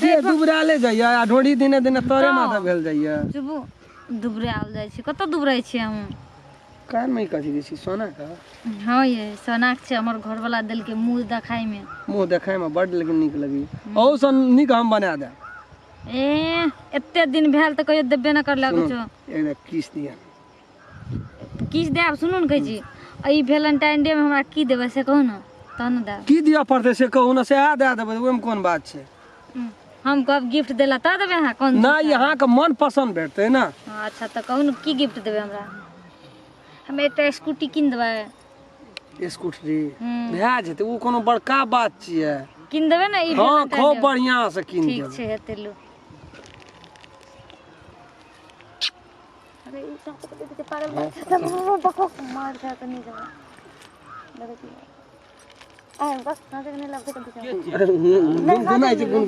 दे दुबराले जाइए आ ढोड़ी दिने दिने तोरे माथा भेल जाइए चुबू दुबराल जाइ छी कत दुबराइ छी हम का नहीं कथी दै छी सोना का हाँ ये सोना के हमर घर वाला दिल के मुंह देखाई में मुंह देखाय में बड लेकिन निक लगी औ सन निक हम बना दे ए एते दिन भेल त कहियो देबे न करला कुछो एक किस दिया किस देब सुनू न कहै छी ई वैलेंटाइन डे में हमरा की देबै से कहू न तहन देब की दिया पड़ते से कहू ना से आ दे देबै ओइ में कोन बात छै हम कब गिफ्ट देला त देबै अहाँ कोन ना यहाँ के मन पसंद भेटते ना अच्छा त कहू न की गिफ्ट देबै हमरा हम एकटा स्कूटी किन देबै स्कूटरी भए जेतै उ कोनो बड़का बात छियै किन देबै न ई हाँ खूब बढ़िया से किन ठीक देबै छै हेतै लो अरे ई सब पागल बको मार जा त नहीं देबै आ बस ना देखने लगे तो गुनगुनाइ छै